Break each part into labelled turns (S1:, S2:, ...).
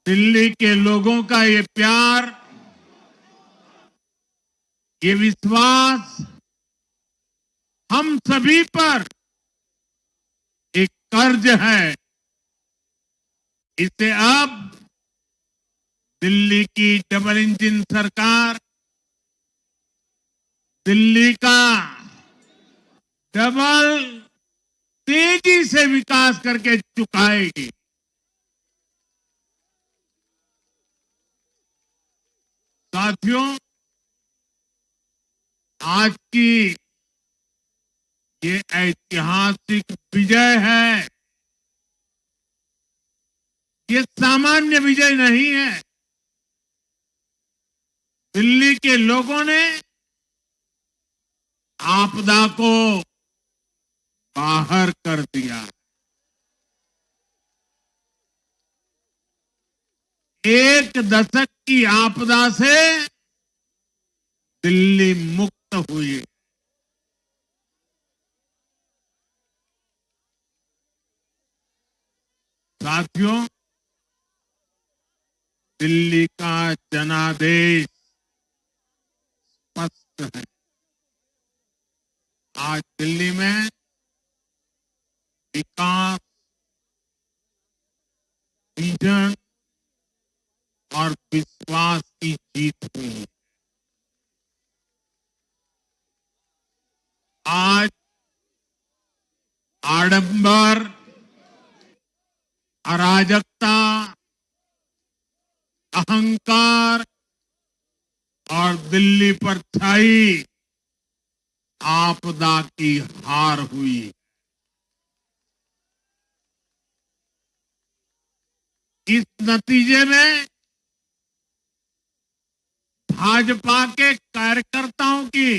S1: दिल्ली के लोगों का ये प्यार, ये विश्वास हम सभी पर एक कर्ज है। इसे अब दिल्ली की डबल इंजन सरकार, दिल्ली का डबल तेजी से विकास करके चुकाएगी। साथियों, आज की ये ऐतिहासिक विजय है। ये सामान्य विजय नहीं है। दिल्ली के लोगों ने आपदा को बाहर कर दिया। एक दशक की आपदा से दिल्ली मुक्त हुई। साथियों, दिल्ली का जनादेश स्पष्ट है। आज दिल्ली में विकास, विजन और विश्वास की जीत हुई है। आज आडंबर, अराजकता, अहंकार और दिल्ली पर छाई आपदा की हार हुई। इस नतीजे में भाजपा के कार्यकर्ताओं की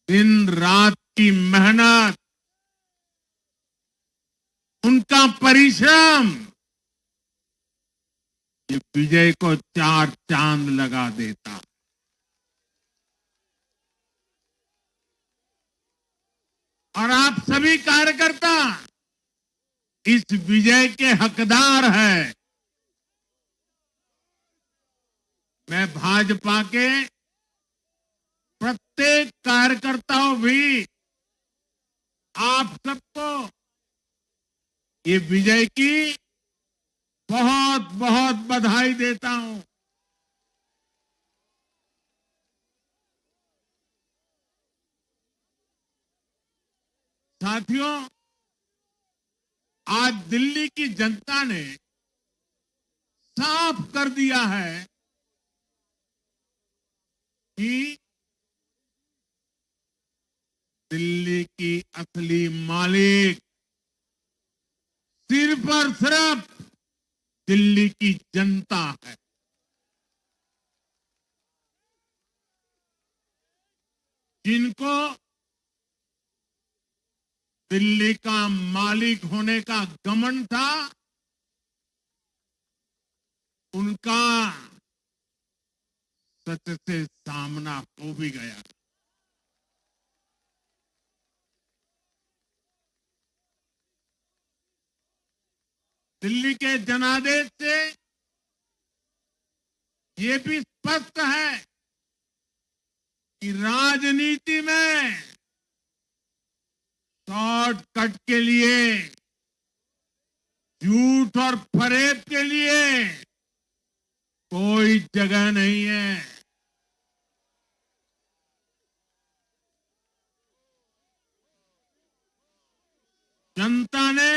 S1: दिन रात की मेहनत, उनका परिश्रम ये विजय को चार चांद लगा देता। और आप सभी कार्यकर्ता इस विजय के हकदार हैं। मैं भाजपा के प्रत्येक कार्यकर्ताओं भी आप सबको ये विजय की बहुत बहुत बधाई देता हूं। साथियों, आज दिल्ली की जनता ने साफ कर दिया है कि दिल्ली की असली मालिक सिर्फ और सिर्फ दिल्ली की जनता है। जिनको दिल्ली का मालिक होने का घमंड था, उनका सच से सामना हो भी गया। दिल्ली के जनादेश से ये भी स्पष्ट है कि राजनीति में शॉर्टकट के लिए, झूठ और फरेब के लिए कोई जगह नहीं है। जनता ने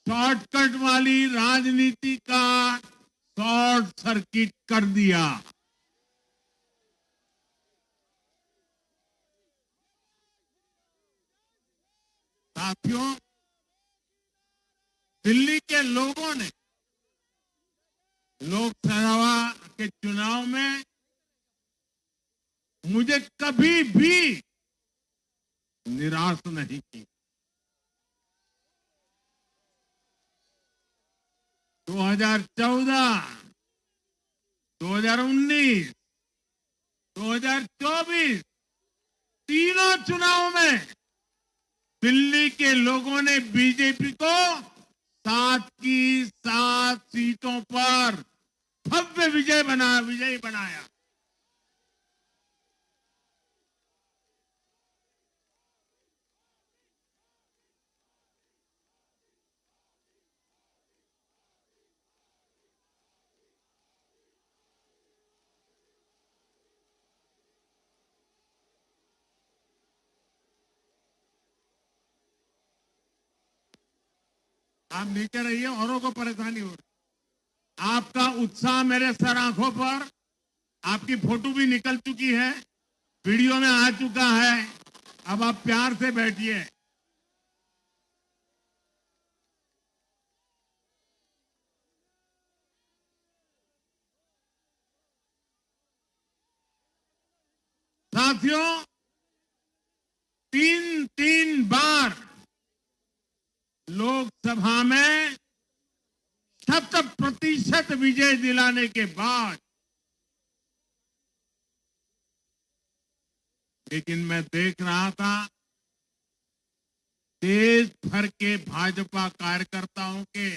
S1: शॉर्टकट वाली राजनीति का शॉर्ट सर्किट कर दिया। साथियों, दिल्ली के लोगों ने लोकसभा के चुनाव में मुझे कभी भी निराश नहीं की। 2014, 2019, 2024 तीनों चुनावों में दिल्ली के लोगों ने बीजेपी को 7 की 7 सीटों पर भव्य विजयी बनाया। आप नीचे रहिए, औरों को परेशानी हो रही। आपका उत्साह मेरे सर आंखों पर, आपकी फोटो भी निकल चुकी है, वीडियो में आ चुका है। अब आप प्यार से बैठिए। साथियों, 3 बार लोकसभा में 100% विजय दिलाने के बाद, लेकिन मैं देख रहा था देश भर के भाजपा कार्यकर्ताओं के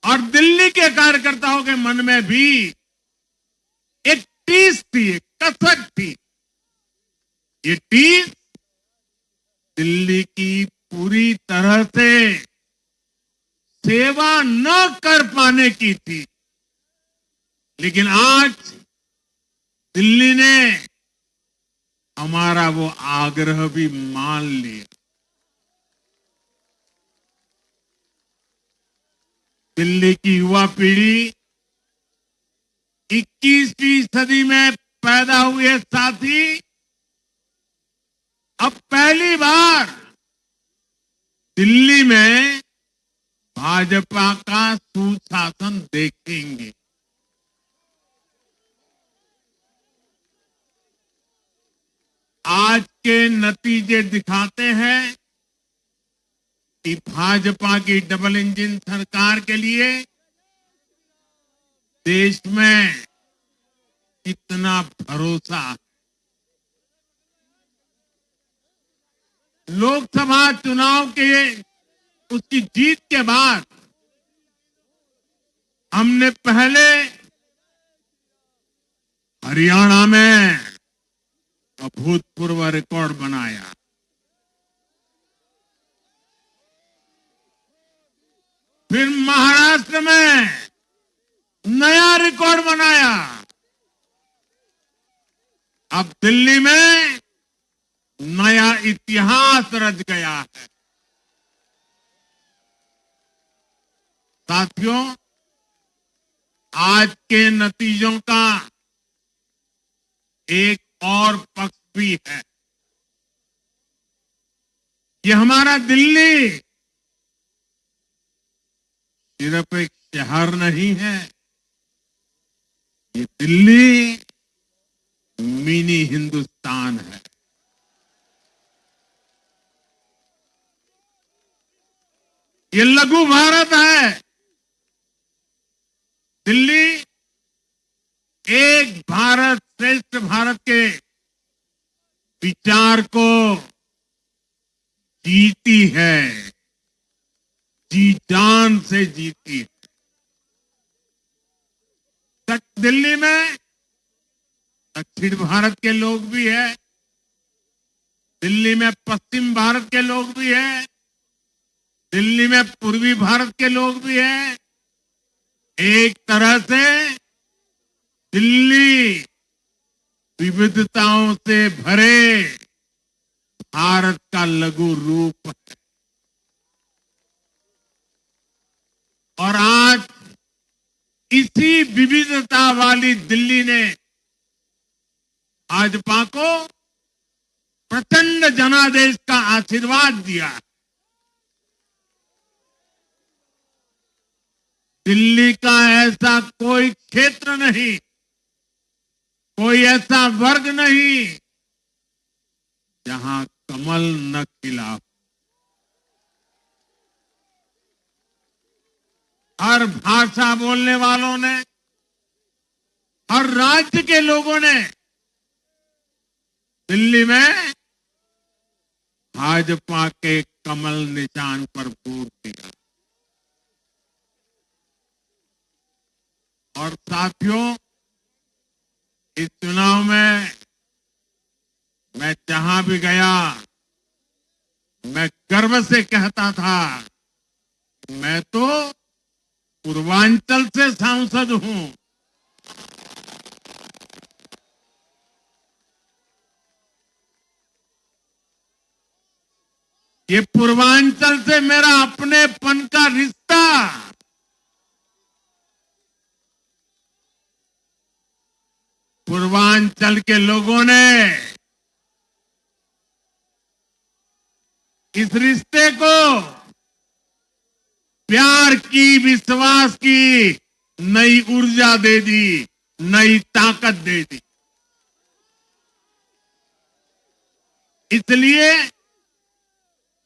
S1: और दिल्ली के कार्यकर्ताओं के मन में भी एक टीस थी, एक कसक थी। ये टीस दिल्ली की पूरी तरह से सेवा न कर पाने की थी। लेकिन आज दिल्ली ने हमारा वो आग्रह भी मान लिया। दिल्ली की युवा पीढ़ी 21वीं सदी में पैदा हुए साथी अब पहली बार दिल्ली में भाजपा का सुशासन देखेंगे। आज के नतीजे दिखाते हैं कि भाजपा की डबल इंजन सरकार के लिए देश में कितना भरोसा है। लोकसभा चुनाव के उसकी जीत के बाद हमने पहले हरियाणा में अभूतपूर्व रिकॉर्ड बनाया, फिर महाराष्ट्र में नया रिकॉर्ड बनाया, अब दिल्ली में नया इतिहास रच गया है। साथियों, आज के नतीजों का एक और पक्ष भी है। ये हमारा दिल्ली सिर्फ एक शहर नहीं है, ये दिल्ली मिनी हिंदुस्तान है। ये लघु भारत है। दिल्ली एक भारत श्रेष्ठ भारत के विचार को जीती है, जी जान से जीती है। दिल्ली में दक्षिण भारत के लोग भी हैं, दिल्ली में पश्चिम भारत के लोग भी हैं, दिल्ली में पूर्वी भारत के लोग भी हैं। एक तरह से दिल्ली विविधताओं से भरे भारत का लघु रूप है। और आज इसी विविधता वाली दिल्ली ने भाजपा को प्रचंड जनादेश का आशीर्वाद दिया। दिल्ली का ऐसा कोई क्षेत्र नहीं, कोई ऐसा वर्ग नहीं जहां कमल न खिला हो। हर भाषा बोलने वालों ने, हर राज्य के लोगों ने दिल्ली में भाजपा के कमल निशान पर वोट दिया। और साथियों, इस चुनाव में मैं जहां भी गया, मैं गर्व से कहता था, मैं तो पूर्वांचल से सांसद हूं। ये पूर्वांचल से मेरा अपनेपन का रिश्ता, पूर्वांचल के लोगों ने इस रिश्ते को प्यार की, विश्वास की नई ऊर्जा दे दी, नई ताकत दे दी। इसलिए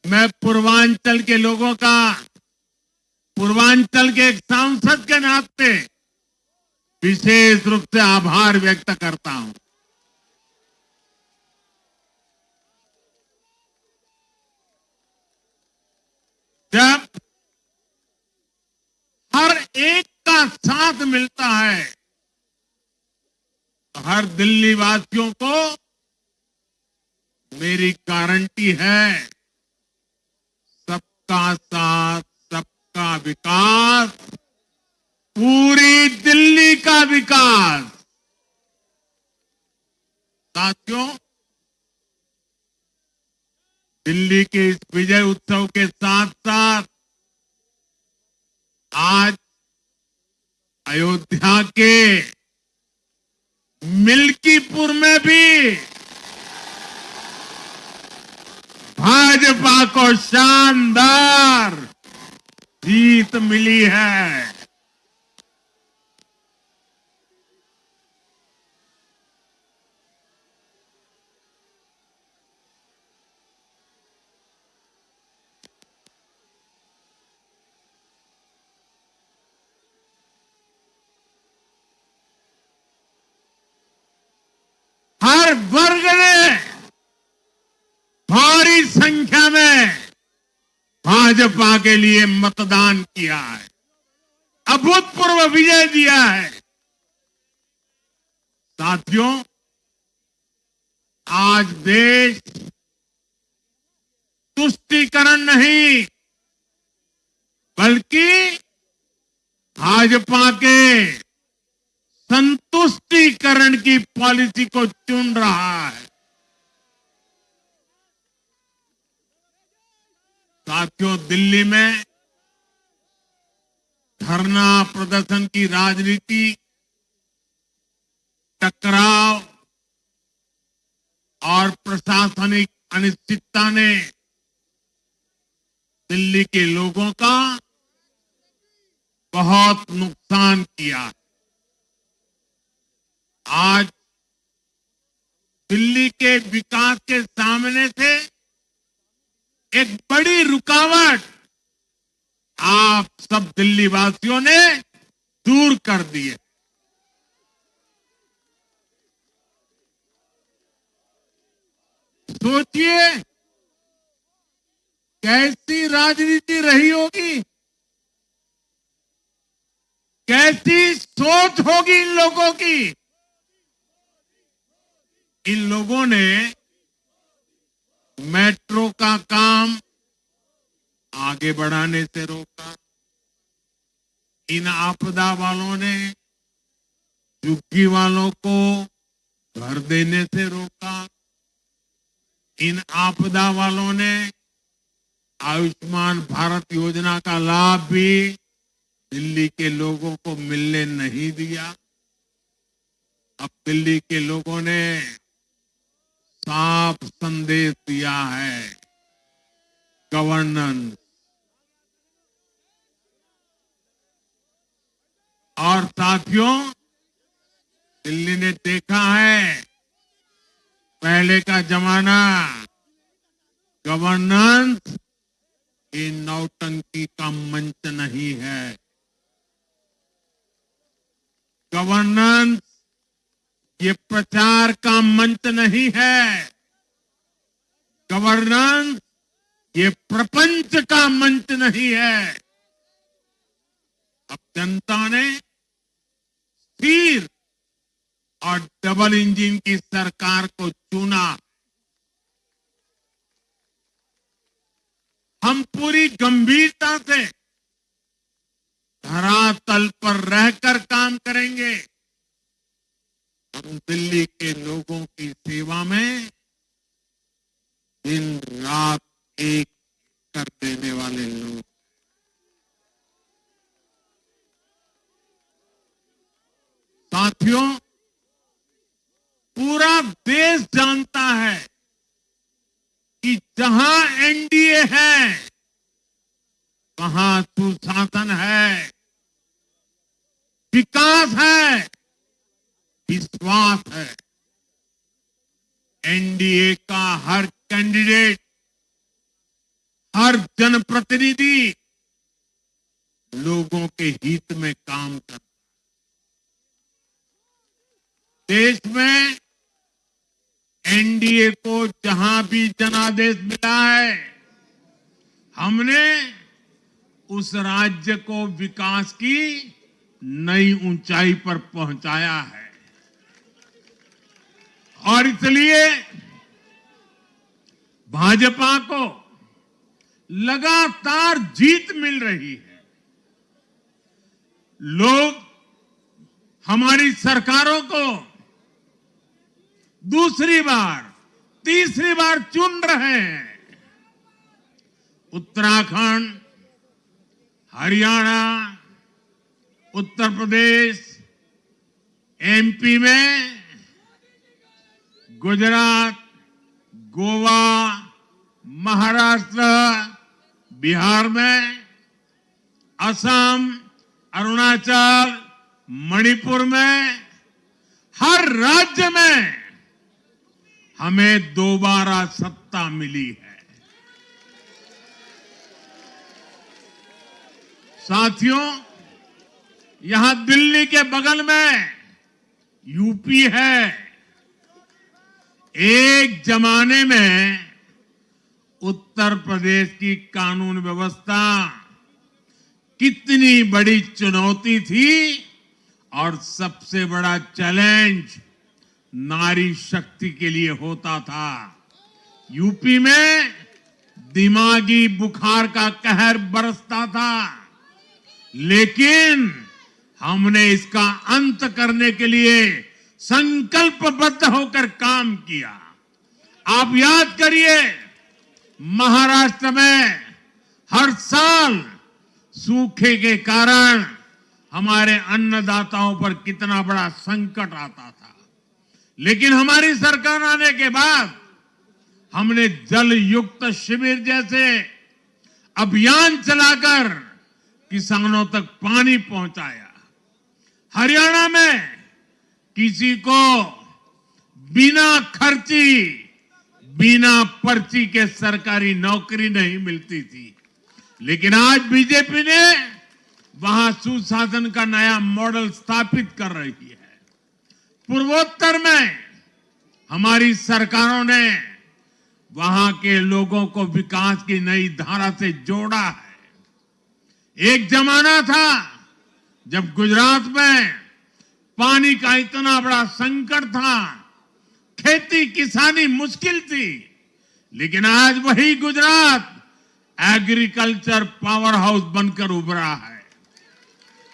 S1: मैं पूर्वांचल के लोगों का, पूर्वांचल के एक सांसद के नाते विशेष रूप से आभार व्यक्त करता हूं। जब हर एक का साथ मिलता है, तो हर दिल्ली वासियों को मेरी गारंटी है, सबका साथ, सबका विकास, पूरी दिल्ली का विकास। साथियों, दिल्ली के इस विजय उत्सव के साथ साथ आज अयोध्या के मिल्कीपुर में भी भाजपा को शानदार जीत मिली है। हर वर्ग ने भारी संख्या में भाजपा के लिए मतदान किया है, अभूतपूर्व विजय दिया है। साथियों, आज देश तुष्टीकरण नहीं, बल्कि भाजपा के संतुष्टीकरण की पॉलिसी को चुन रहा है। साथियों, दिल्ली में धरना प्रदर्शन की राजनीति, टकराव और प्रशासनिक अनिश्चितता ने दिल्ली के लोगों का बहुत नुकसान किया। आज दिल्ली के विकास के सामने से एक बड़ी रुकावट आप सब दिल्ली वासियों ने दूर कर दी है। सोचिए कैसी राजनीति रही होगी, कैसी सोच होगी इन लोगों की। इन लोगों ने मेट्रो का काम आगे बढ़ाने से रोका, इन आपदा वालों ने झुग्गी वालों को घर देने से रोका, इन आपदा वालों ने आयुष्मान भारत योजना का लाभ भी दिल्ली के लोगों को मिलने नहीं दिया। अब दिल्ली के लोगों ने साफ संदेश दिया है, गवर्नेंस। और साथियों, दिल्ली ने देखा है पहले का जमाना, गवर्नेंस ये नौटंकी का मंच नहीं है। गवर्नेंस ये प्रचार का मंच नहीं है। गवर्नेंस ये प्रपंच का मंच नहीं है। अब जनता ने स्थिर और डबल इंजन की सरकार को चुना। हम पूरी गंभीरता से धरातल पर रहकर काम करेंगे। हम दिल्ली के लोगों की सेवा में दिन रात एक कर देने वाले लोग। साथियों, पूरा देश जानता है कि जहां एनडीए है वहां सुशासन है, विकास है, विश्वास है। एनडीए का हर कैंडिडेट, हर जनप्रतिनिधि लोगों के हित में काम करता है। देश में एनडीए को जहां भी जनादेश मिला है, हमने उस राज्य को विकास की नई ऊंचाई पर पहुंचाया है। और इसलिए भाजपा को लगातार जीत मिल रही है। लोग हमारी सरकारों को दूसरी बार, तीसरी बार चुन रहे हैं। उत्तराखंड, हरियाणा, उत्तर प्रदेश, एमपी में, गुजरात, गोवा, महाराष्ट्र, बिहार में, असम, अरुणाचल, मणिपुर में, हर राज्य में हमें दोबारा सत्ता मिली है। साथियों, यहां दिल्ली के बगल में यूपी है। एक जमाने में उत्तर प्रदेश की कानून व्यवस्था कितनी बड़ी चुनौती थी और सबसे बड़ा चैलेंज नारी शक्ति के लिए होता था। यूपी में दिमागी बुखार का कहर बरसता था, लेकिन हमने इसका अंत करने के लिए संकल्पबद्ध होकर काम किया। आप याद करिए, महाराष्ट्र में हर साल सूखे के कारण हमारे अन्नदाताओं पर कितना बड़ा संकट आता था, लेकिन हमारी सरकार आने के बाद हमने जल युक्त शिविर जैसे अभियान चलाकर किसानों तक पानी पहुंचाया। हरियाणा में किसी को बिना खर्ची, बिना पर्ची के सरकारी नौकरी नहीं मिलती थी, लेकिन आज बीजेपी ने वहां सुशासन का नया मॉडल स्थापित कर रही है। पूर्वोत्तर में हमारी सरकारों ने वहां के लोगों को विकास की नई धारा से जोड़ा है। एक जमाना था जब गुजरात में पानी का इतना बड़ा संकट था, खेती किसानी मुश्किल थी, लेकिन आज वही गुजरात एग्रीकल्चर पावर हाउस बनकर उभरा है।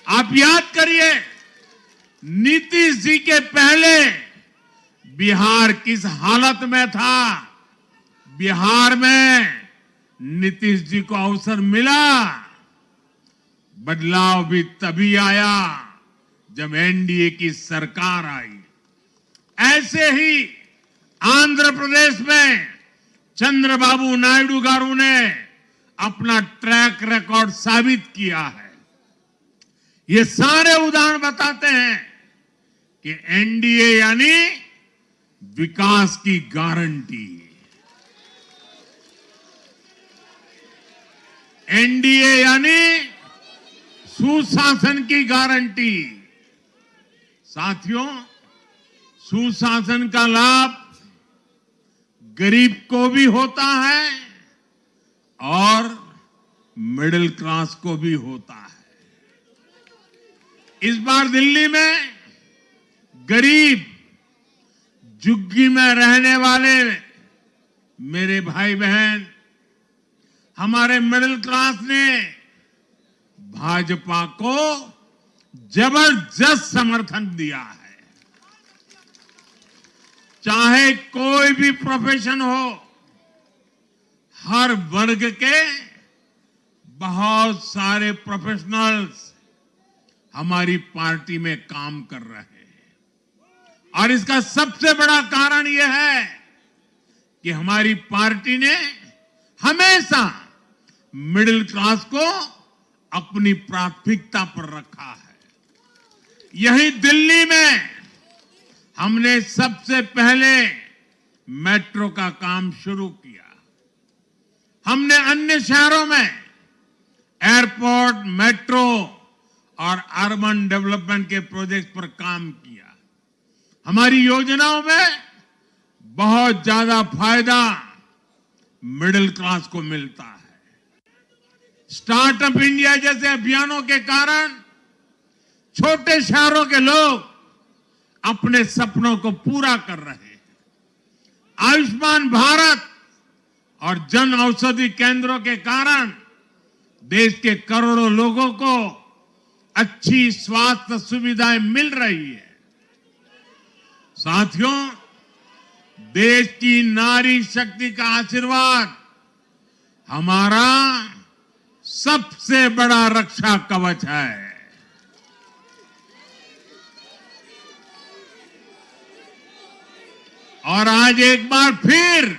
S1: आप याद करिए, नीतीश जी के पहले बिहार किस हालत में था। बिहार में नीतीश जी को अवसर मिला। बदलाव भी तभी आया जब एनडीए की सरकार आई। ऐसे ही आंध्र प्रदेश में चंद्रबाबू नायडू गारू ने अपना ट्रैक रिकॉर्ड साबित किया है। ये सारे उदाहरण बताते हैं कि एनडीए यानी विकास की गारंटी। एनडीए यानी सुशासन की गारंटी। साथियों, सुशासन का लाभ गरीब को भी होता है और मिडिल क्लास को भी होता है। इस बार दिल्ली में गरीब, झुग्गी में रहने वाले मेरे भाई बहन, हमारे मिडिल क्लास ने भाजपा को जबरदस्त समर्थन दिया है। चाहे कोई भी प्रोफेशन हो, हर वर्ग के बहुत सारे प्रोफेशनल्स हमारी पार्टी में काम कर रहे हैं और इसका सबसे बड़ा कारण यह है कि हमारी पार्टी ने हमेशा मिडिल क्लास को अपनी प्राथमिकता पर रखा है। यही दिल्ली में हमने सबसे पहले मेट्रो का काम शुरू किया। हमने अन्य शहरों में एयरपोर्ट, मेट्रो और अर्बन डेवलपमेंट के प्रोजेक्ट पर काम किया। हमारी योजनाओं में बहुत ज्यादा फायदा मिडिल क्लास को मिलता है। स्टार्टअप इंडिया जैसे अभियानों के कारण छोटे शहरों के लोग अपने सपनों को पूरा कर रहे हैं। आयुष्मान भारत और जन औषधि केंद्रों के कारण देश के करोड़ों लोगों को अच्छी स्वास्थ्य सुविधाएं मिल रही है। साथियों, देश की नारी शक्ति का आशीर्वाद हमारा सबसे बड़ा रक्षा कवच है। और आज एक बार फिर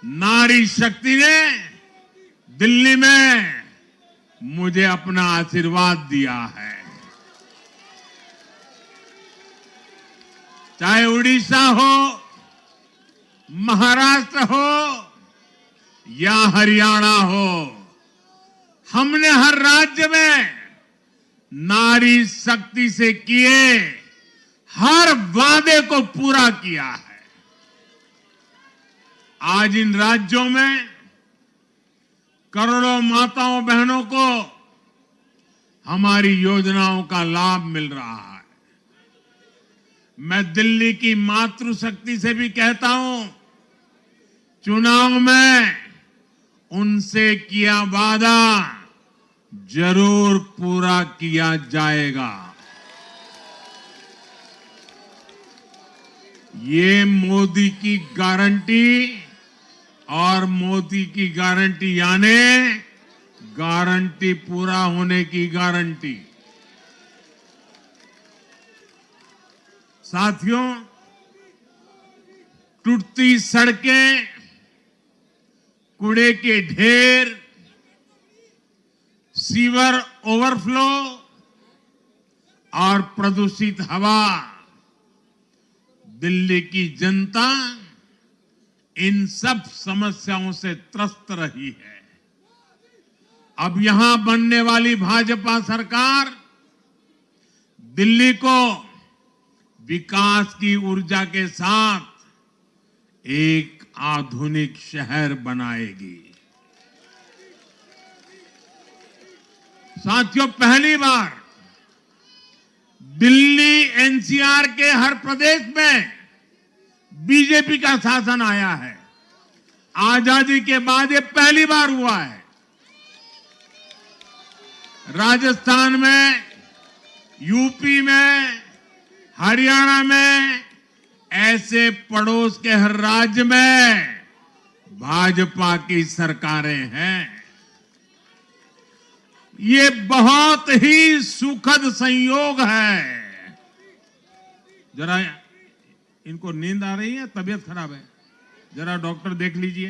S1: नारी शक्ति ने दिल्ली में मुझे अपना आशीर्वाद दिया है। चाहे उड़ीसा हो, महाराष्ट्र हो या हरियाणा हो, हमने हर राज्य में नारी शक्ति से किए हर वादे को पूरा किया है। आज इन राज्यों में करोड़ों माताओं बहनों को हमारी योजनाओं का लाभ मिल रहा है। मैं दिल्ली की मातृशक्ति से भी कहता हूं, चुनाव में उनसे किया वादा जरूर पूरा किया जाएगा। ये मोदी की गारंटी और मोदी की गारंटी यानी गारंटी पूरा होने की गारंटी। साथियों, टूटती सड़कें, कूड़े के ढेर, सीवर ओवरफ्लो और प्रदूषित हवा, दिल्ली की जनता इन सब समस्याओं से त्रस्त रही है। अब यहां बनने वाली भाजपा सरकार दिल्ली को विकास की ऊर्जा के साथ एक आधुनिक शहर बनाएगी। साथियों, पहली बार दिल्ली एनसीआर के हर प्रदेश में बीजेपी का शासन आया है। आजादी के बाद ये पहली बार हुआ है। राजस्थान में, यूपी में, हरियाणा में, ऐसे पड़ोस के हर राज्य में भाजपा की सरकारें हैं। ये बहुत ही सुखद संयोग है। जरा इनको नींद आ रही है, तबीयत खराब है, जरा डॉक्टर देख लीजिए।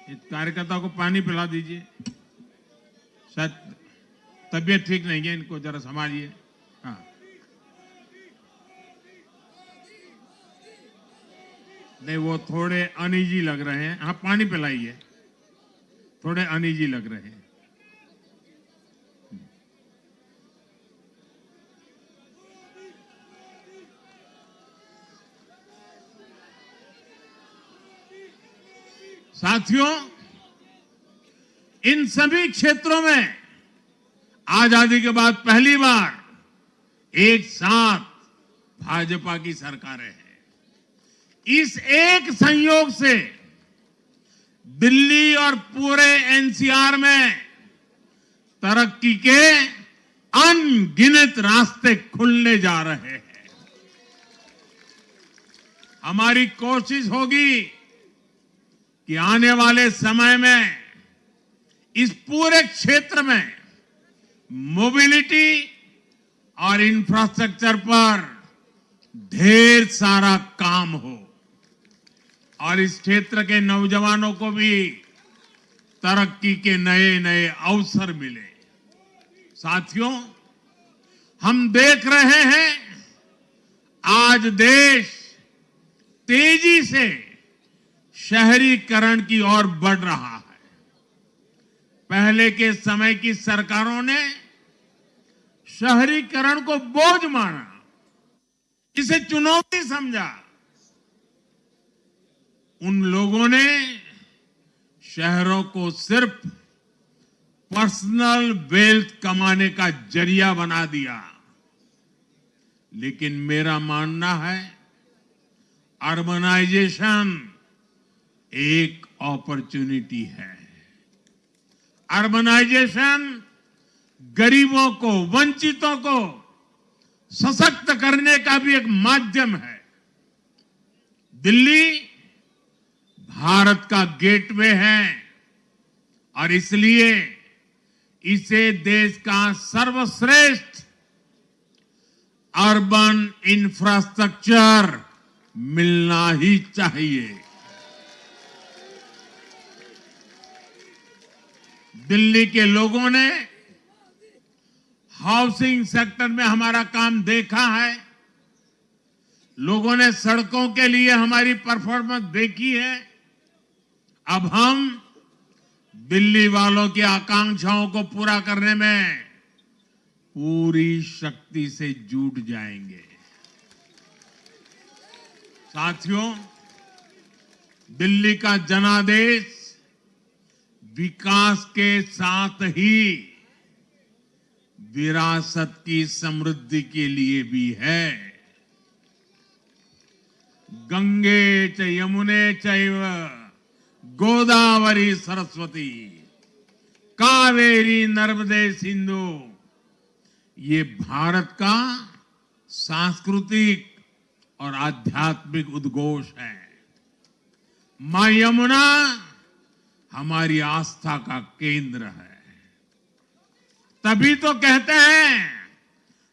S1: इस कार्यकर्ता को पानी पिला दीजिए, शायद तबीयत ठीक नहीं है, इनको जरा संभालिए। हाँ, नहीं वो थोड़े अनईजी लग रहे हैं। हाँ, पानी पिलाइए, थोड़े अनईजी लग रहे हैं। साथियों, इन सभी क्षेत्रों में आजादी के बाद पहली बार एक साथ भाजपा की सरकारें हैं। इस एक संयोग से दिल्ली और पूरे एनसीआर में तरक्की के अनगिनत रास्ते खुलने जा रहे हैं। हमारी कोशिश होगी कि आने वाले समय में इस पूरे क्षेत्र में मोबिलिटी और इंफ्रास्ट्रक्चर पर ढेर सारा काम हो और इस क्षेत्र के नौजवानों को भी तरक्की के नए नए अवसर मिले। साथियों, हम देख रहे हैं आज देश तेजी से शहरीकरण की ओर बढ़ रहा है। पहले के समय की सरकारों ने शहरीकरण को बोझ माना, इसे चुनौती समझा। उन लोगों ने शहरों को सिर्फ पर्सनल वेल्थ कमाने का जरिया बना दिया। लेकिन मेरा मानना है अर्बनाइजेशन एक अपॉर्चुनिटी है। अर्बनाइजेशन गरीबों को, वंचितों को सशक्त करने का भी एक माध्यम है। दिल्ली भारत का गेटवे है और इसलिए इसे देश का सर्वश्रेष्ठ अर्बन इंफ्रास्ट्रक्चर मिलना ही चाहिए। दिल्ली के लोगों ने हाउसिंग सेक्टर में हमारा काम देखा है। लोगों ने सड़कों के लिए हमारी परफॉर्मेंस देखी है। अब हम दिल्ली वालों की आकांक्षाओं को पूरा करने में पूरी शक्ति से जुट जाएंगे। साथियों, दिल्ली का जनादेश विकास के साथ ही विरासत की समृद्धि के लिए भी है। गंगे च यमुने चैव गोदावरी सरस्वती कावेरी नर्मदे सिंधु, ये भारत का सांस्कृतिक और आध्यात्मिक उद्घोष है। मां यमुना हमारी आस्था का केंद्र है। तभी तो कहते हैं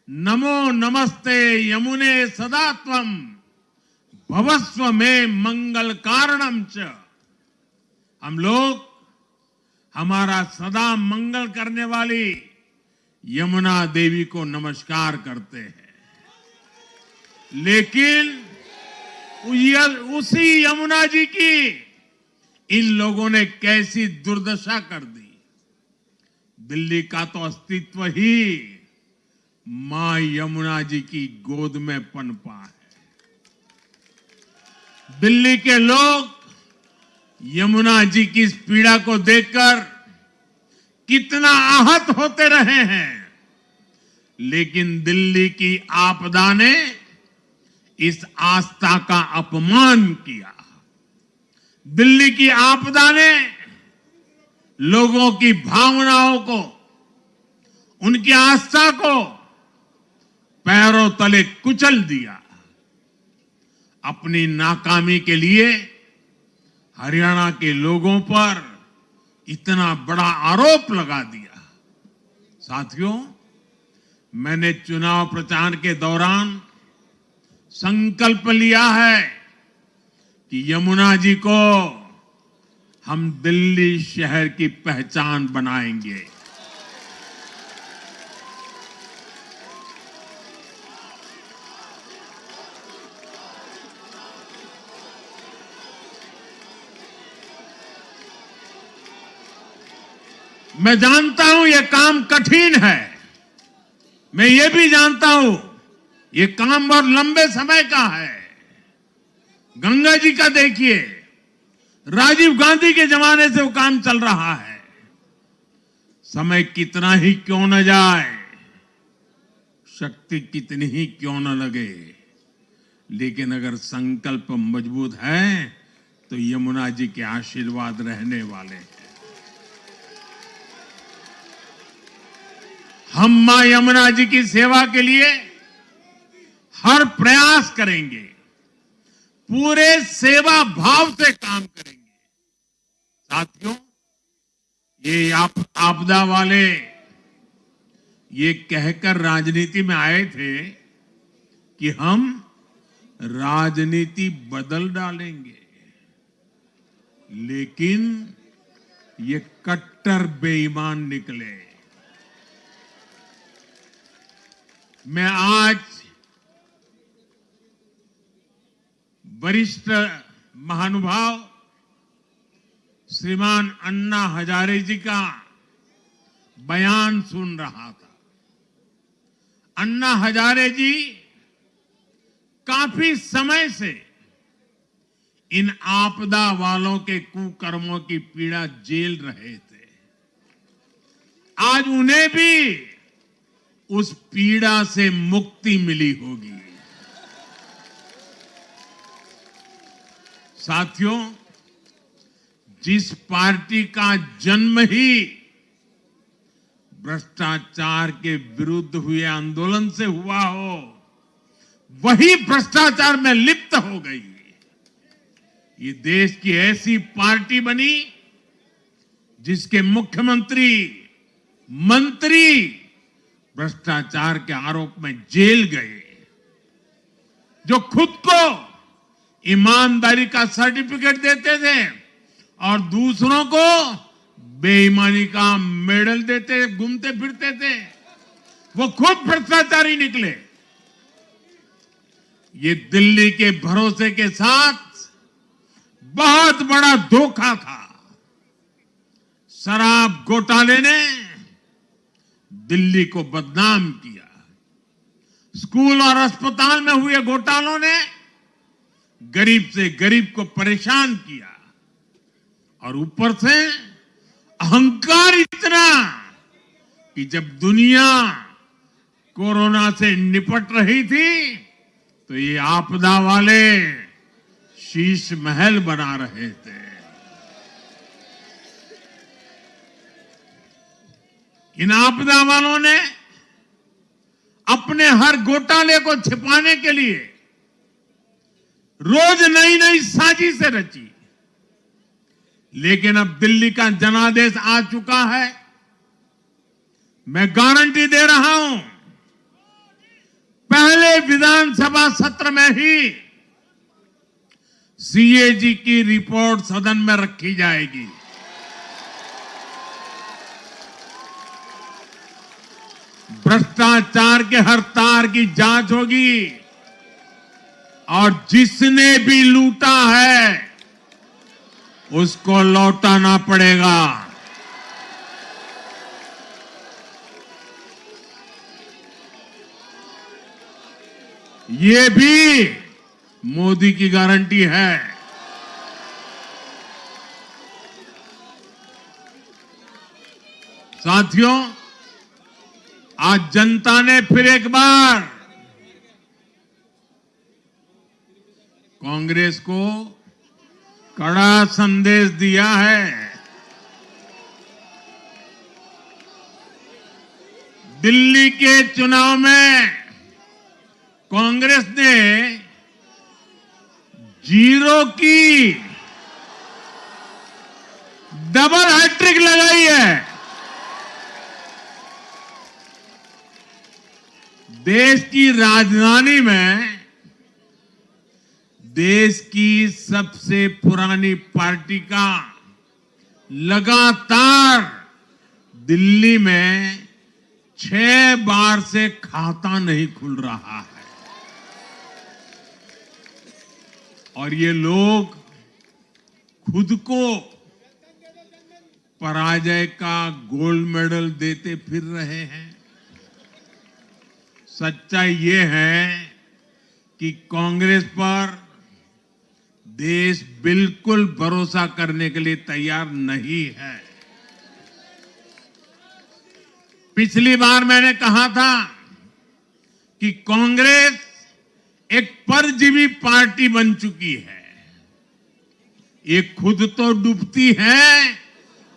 S1: नमो नमस्ते यमुने सदा त्वम भवस्व में मंगल कारणम च। हम लोग हमारा सदा मंगल करने वाली यमुना देवी को नमस्कार करते हैं। लेकिन उसी यमुना जी की इन लोगों ने कैसी दुर्दशा कर दी। दिल्ली का तो अस्तित्व ही मां यमुना जी की गोद में पनपा है। दिल्ली के लोग यमुना जी की इस पीड़ा को देखकर कितना आहत होते रहे हैं, लेकिन दिल्ली की आपदा ने इस आस्था का अपमान किया। दिल्ली की आपदा ने लोगों की भावनाओं को, उनकी आस्था को पैरों तले कुचल दिया। अपनी नाकामी के लिए हरियाणा के लोगों पर इतना बड़ा आरोप लगा दिया। साथियों, मैंने चुनाव प्रचार के दौरान संकल्प लिया है कि यमुना जी को हम दिल्ली शहर की पहचान बनाएंगे। मैं जानता हूं यह काम कठिन है। मैं ये भी जानता हूं ये काम बहुत लंबे समय का है। गंगा जी का देखिए, राजीव गांधी के जमाने से वो काम चल रहा है। समय कितना ही क्यों न जाए, शक्ति कितनी ही क्यों न लगे, लेकिन अगर संकल्प मजबूत है तो यमुना जी के आशीर्वाद रहने वाले हैं। हम मां यमुना जी की सेवा के लिए हर प्रयास करेंगे, पूरे सेवा भाव से काम करेंगे। साथियों, ये आपदा वाले ये कहकर राजनीति में आए थे कि हम राजनीति बदल डालेंगे, लेकिन ये कट्टर बेईमान निकले। मैं आज वरिष्ठ महानुभाव श्रीमान अन्ना हजारे जी का बयान सुन रहा था। अन्ना हजारे जी काफी समय से इन आपदा वालों के कुकर्मों की पीड़ा झेल रहे थे। आज उन्हें भी उस पीड़ा से मुक्ति मिली होगी। साथियों, जिस पार्टी का जन्म ही भ्रष्टाचार के विरुद्ध हुए आंदोलन से हुआ हो, वही भ्रष्टाचार में लिप्त हो गई। ये देश की ऐसी पार्टी बनी जिसके मुख्यमंत्री, मंत्री भ्रष्टाचार के आरोप में जेल गए, जो खुद को ईमानदारी का सर्टिफिकेट देते थे और दूसरों को बेईमानी का मेडल देते घूमते फिरते थे, वो खुद भ्रष्टाचारी निकले। ये दिल्ली के भरोसे के साथ बहुत बड़ा धोखा था। शराब घोटाले ने दिल्ली को बदनाम किया। स्कूल और अस्पताल में हुए घोटालों ने गरीब से गरीब को परेशान किया, और ऊपर से अहंकार इतना कि जब दुनिया कोरोना से निपट रही थी तो ये आपदा वाले शीश महल बना रहे थे। इन आपदा वालों ने अपने हर घोटाले को छिपाने के लिए रोज नई नई साजिशें रची, लेकिन अब दिल्ली का जनादेश आ चुका है। मैं गारंटी दे रहा हूं, पहले विधानसभा सत्र में ही सीएजी की रिपोर्ट सदन में रखी जाएगी। भ्रष्टाचार के हर तार की जांच होगी, और जिसने भी लूटा है उसको लौटाना पड़ेगा। ये भी मोदी की गारंटी है। साथियों, आज जनता ने फिर एक बार कांग्रेस को कड़ा संदेश दिया है। दिल्ली के चुनाव में कांग्रेस ने 0 की डबल हैट्रिक लगाई है। देश की राजधानी में देश की सबसे पुरानी पार्टी का लगातार दिल्ली में 6 बार से खाता नहीं खुल रहा है, और ये लोग खुद को पराजय का गोल्ड मेडल देते फिर रहे हैं। सच्चाई ये है कि कांग्रेस पर देश बिल्कुल भरोसा करने के लिए तैयार नहीं है। पिछली बार मैंने कहा था कि कांग्रेस एक परजीवी पार्टी बन चुकी है। ये खुद तो डूबती है,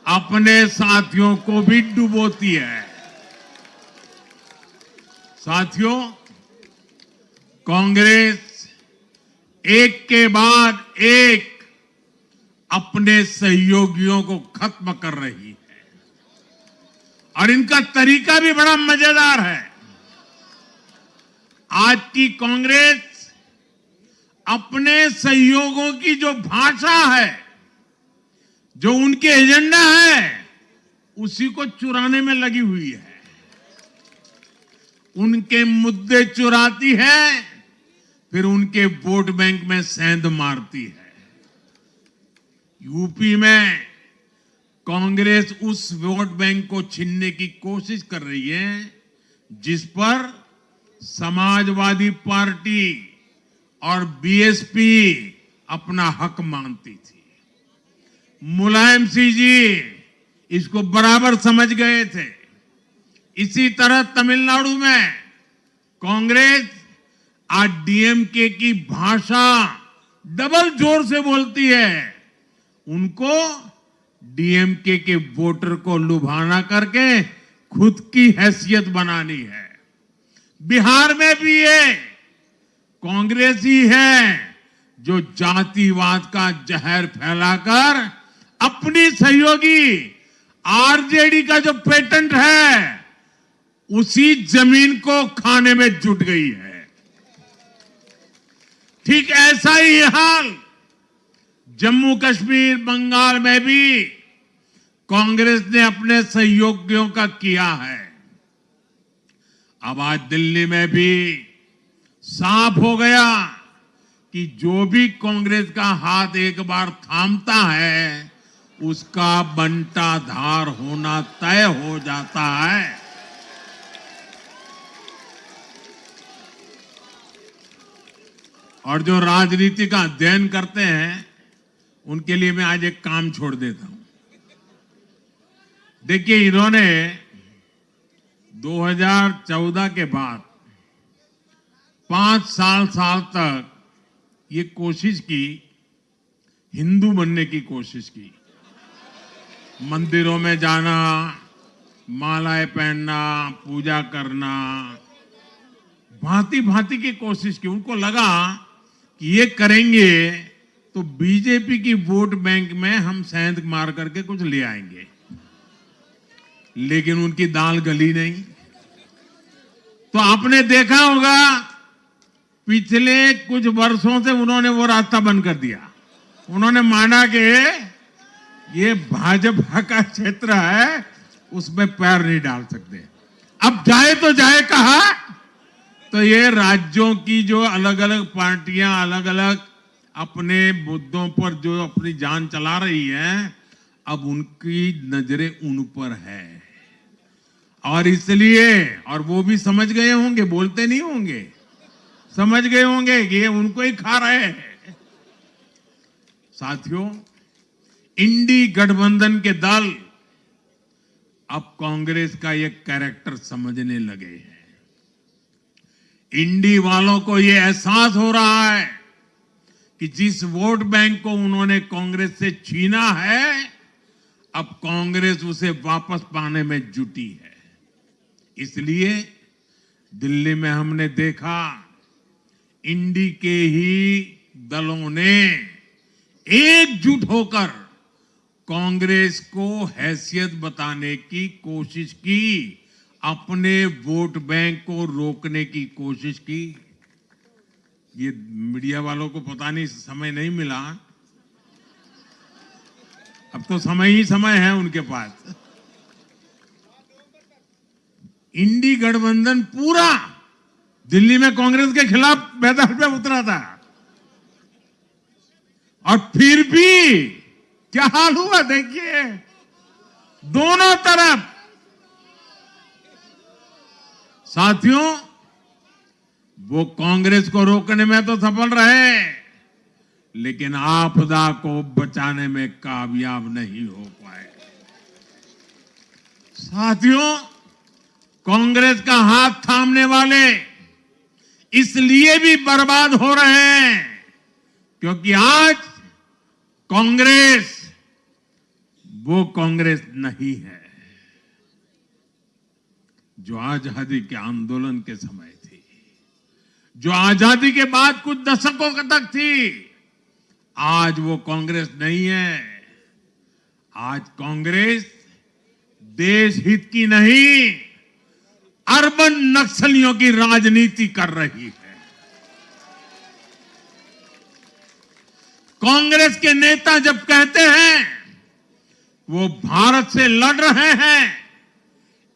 S1: अपने साथियों को भी डुबोती है। साथियों, कांग्रेस एक के बाद एक अपने सहयोगियों को खत्म कर रही है और इनका तरीका भी बड़ा मजेदार है। आज की कांग्रेस अपने सहयोगों की जो भाषा है, जो उनके एजेंडा है, उसी को चुराने में लगी हुई है। उनके मुद्दे चुराती है, फिर उनके वोट बैंक में सेंध मारती है। यूपी में कांग्रेस उस वोट बैंक को छीनने की कोशिश कर रही है जिस पर समाजवादी पार्टी और बीएसपी अपना हक मानती थी। मुलायम सिंह जी इसको बराबर समझ गए थे। इसी तरह तमिलनाडु में कांग्रेस आज डीएमके की भाषा डबल जोर से बोलती है। उनको डीएमके के वोटर को लुभाना करके खुद की हैसियत बनानी है। बिहार में भी ये कांग्रेस ही है जो जातिवाद का जहर फैलाकर अपनी सहयोगी आरजेडी का जो पेटेंट है उसी जमीन को खाने में जुट गई है। ठीक ऐसा ही हाल जम्मू कश्मीर, बंगाल में भी कांग्रेस ने अपने सहयोगियों का किया है। अब आज दिल्ली में भी साफ हो गया कि जो भी कांग्रेस का हाथ एक बार थामता है उसका बंटाधार होना तय हो जाता है। और जो राजनीति का अध्ययन करते हैं उनके लिए मैं आज एक काम छोड़ देता हूं। देखिए, इन्होंने 2014 के बाद 5 साल तक ये कोशिश की, हिंदू बनने की कोशिश की। मंदिरों में जाना, मालाएं पहनना, पूजा करना, भांति भांति की कोशिश की। उनको लगा कि ये करेंगे तो बीजेपी की वोट बैंक में हम सेंध मार करके कुछ ले आएंगे, लेकिन उनकी दाल गली नहीं। तो आपने देखा होगा पिछले कुछ वर्षों से उन्होंने वो रास्ता बंद कर दिया। उन्होंने माना कि ये भाजपा का क्षेत्र है, उसमें पैर नहीं डाल सकते। अब जाए तो जाए कहा, तो ये राज्यों की जो अलग अलग पार्टियां अलग अलग अपने मुद्दों पर जो अपनी जान चला रही हैं, अब उनकी नजरें उन पर है। और इसलिए, और वो भी समझ गए होंगे, बोलते नहीं होंगे, समझ गए होंगे कि ये उनको ही खा रहे हैं। साथियों, इंडी गठबंधन के दल अब कांग्रेस का ये कैरेक्टर समझने लगे हैं। इंडी वालों को ये एहसास हो रहा है कि जिस वोट बैंक को उन्होंने कांग्रेस से छीना है, अब कांग्रेस उसे वापस पाने में जुटी है। इसलिए दिल्ली में हमने देखा इंडी के ही दलों ने एकजुट होकर कांग्रेस को हैसियत बताने की कोशिश की, अपने वोट बैंक को रोकने की कोशिश की। ये मीडिया वालों को पता नहीं समय नहीं मिला, अब तो समय ही समय है उनके पास। इंडी गठबंधन पूरा दिल्ली में कांग्रेस के खिलाफ मैदान पे उतरा था, और फिर भी क्या हाल हुआ देखिए, दोनों तरफ। साथियों, वो कांग्रेस को रोकने में तो सफल रहे, लेकिन आपदा को बचाने में कामयाब नहीं हो पाए। साथियों, कांग्रेस का हाथ थामने वाले इसलिए भी बर्बाद हो रहे हैं क्योंकि आज कांग्रेस वो कांग्रेस नहीं है जो आजादी के आंदोलन के समय थी, जो आजादी के बाद कुछ दशकों तक थी। आज वो कांग्रेस नहीं है। आज कांग्रेस देश हित की नहीं, अर्बन नक्सलियों की राजनीति कर रही है। कांग्रेस के नेता जब कहते हैं वो भारत से लड़ रहे हैं,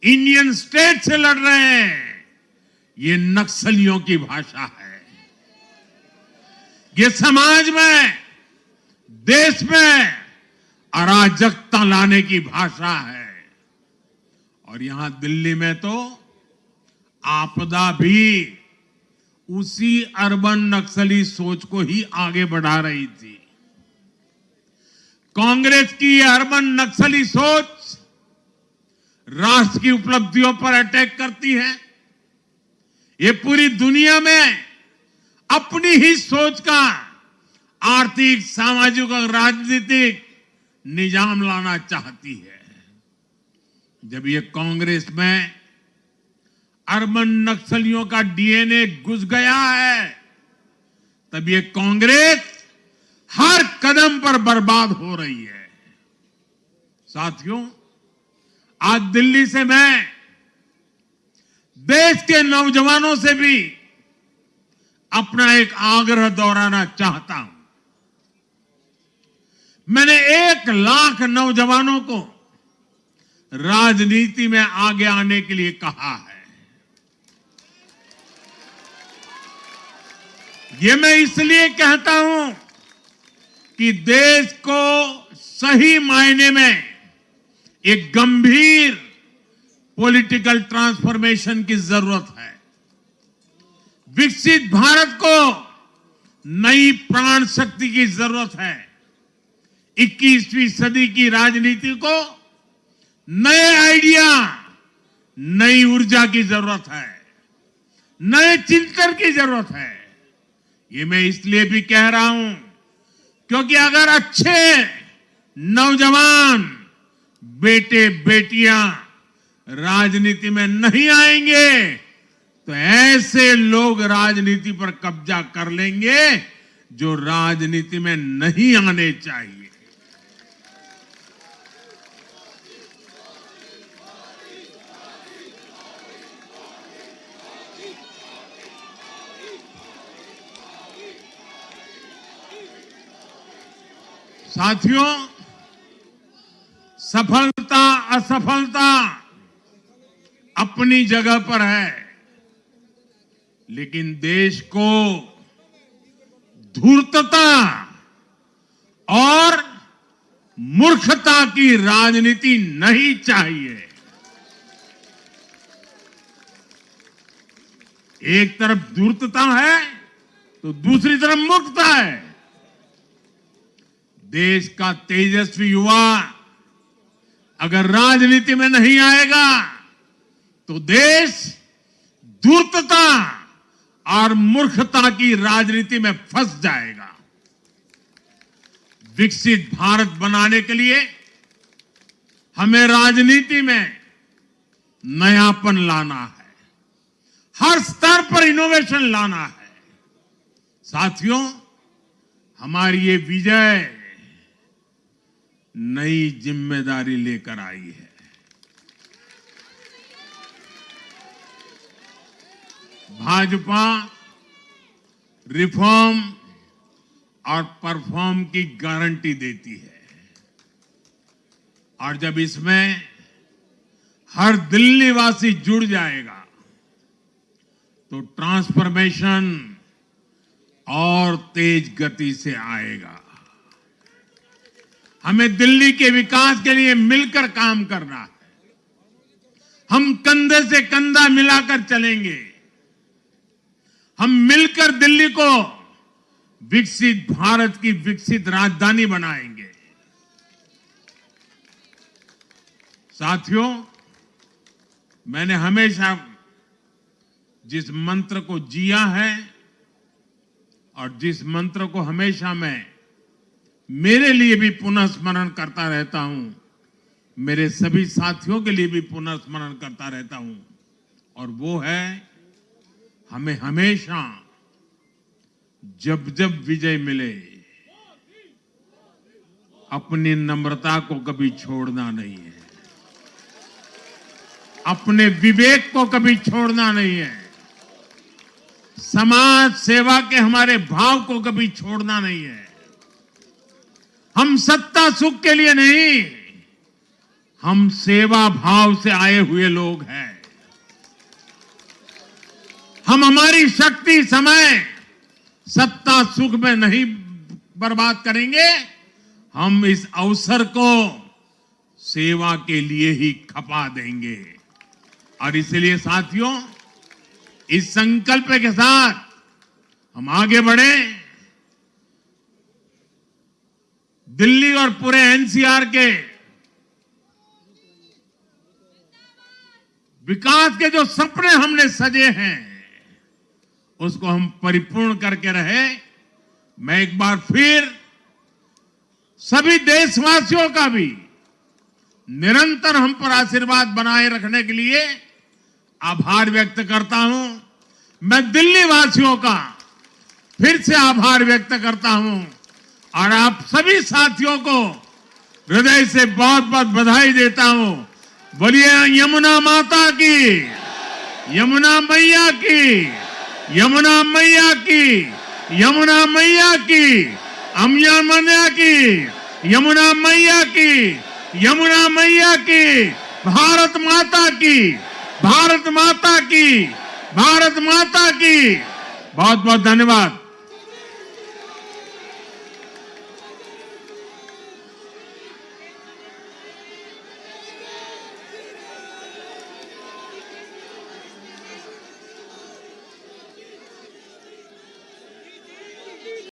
S1: इंडियन स्टेट से लड़ रहे हैं, ये नक्सलियों की भाषा है। ये समाज में, देश में अराजकता लाने की भाषा है। और यहां दिल्ली में तो आपदा भी उसी अर्बन नक्सली सोच को ही आगे बढ़ा रही थी। कांग्रेस की यह अर्बन नक्सली सोच राष्ट्र की उपलब्धियों पर अटैक करती है। ये पूरी दुनिया में अपनी ही सोच का आर्थिक, सामाजिक और राजनीतिक निजाम लाना चाहती है। जब ये कांग्रेस में अर्बन नक्सलियों का डीएनए घुस गया है, तब ये कांग्रेस हर कदम पर बर्बाद हो रही है। साथियों, आज दिल्ली से मैं देश के नौजवानों से भी अपना एक आग्रह दोहराना चाहता हूं। मैंने 1 लाख नौजवानों को राजनीति में आगे आने के लिए कहा है। ये मैं इसलिए कहता हूं कि देश को सही मायने में एक गंभीर पॉलिटिकल ट्रांसफॉर्मेशन की जरूरत है। विकसित भारत को नई प्राण शक्ति की जरूरत है। 21वीं सदी की राजनीति को नए आइडिया, नई ऊर्जा की जरूरत है, नए चिंतन की जरूरत है। ये मैं इसलिए भी कह रहा हूं क्योंकि अगर अच्छे नौजवान बेटे बेटियां राजनीति में नहीं आएंगे तो ऐसे लोग राजनीति पर कब्जा कर लेंगे जो राजनीति में नहीं आने चाहिए। साथियों, सफलता असफलता अपनी जगह पर है, लेकिन देश को धूर्तता और मूर्खता की राजनीति नहीं चाहिए। एक तरफ धूर्तता है तो दूसरी तरफ मूर्खता है। देश का तेजस्वी युवा अगर राजनीति में नहीं आएगा तो देश धूर्तता और मूर्खता की राजनीति में फंस जाएगा। विकसित भारत बनाने के लिए हमें राजनीति में नयापन लाना है, हर स्तर पर इनोवेशन लाना है। साथियों, हमारी ये विजय नई जिम्मेदारी लेकर आई है। भाजपा रिफॉर्म और परफॉर्म की गारंटी देती है और जब इसमें हर दिल्ली वासी जुड़ जाएगा तो ट्रांसफॉर्मेशन और तेज गति से आएगा। हमें दिल्ली के विकास के लिए मिलकर काम करना है। हम कंधे से कंधा मिलाकर चलेंगे। हम मिलकर दिल्ली को विकसित भारत की विकसित राजधानी बनाएंगे। साथियों, मैंने हमेशा जिस मंत्र को जिया है और जिस मंत्र को हमेशा मैं मेरे लिए भी पुनः स्मरण करता रहता हूं, मेरे सभी साथियों के लिए भी पुनः स्मरण करता रहता हूं, और वो है हमें हमेशा जब जब विजय मिले अपनी नम्रता को कभी छोड़ना नहीं है, अपने विवेक को कभी छोड़ना नहीं है, समाज सेवा के हमारे भाव को कभी छोड़ना नहीं है। हम सत्ता सुख के लिए नहीं, हम सेवा भाव से आए हुए लोग हैं। हम हमारी शक्ति समय सत्ता सुख में नहीं बर्बाद करेंगे, हम इस अवसर को सेवा के लिए ही खपा देंगे। और इसलिए साथियों, इस संकल्प के साथ हम आगे बढ़े। दिल्ली और पूरे एनसीआर के विकास के जो सपने हमने सजे हैं उसको हम परिपूर्ण करके रहे। मैं एक बार फिर सभी देशवासियों का भी निरंतर हम पर आशीर्वाद बनाए रखने के लिए आभार व्यक्त करता हूं। मैं दिल्ली वासियों का फिर से आभार व्यक्त करता हूं और आप सभी साथियों को हृदय से बहुत बहुत बधाई देता हूं। बोलिए यमुना माता की, यमुना मैया की, यमुना मैया की, यमुना मैया की, अम्या मैया की, यमुना मैया की, यमुना मैया की, भारत माता की, भारत माता की, भारत माता की। बहुत बहुत धन्यवाद।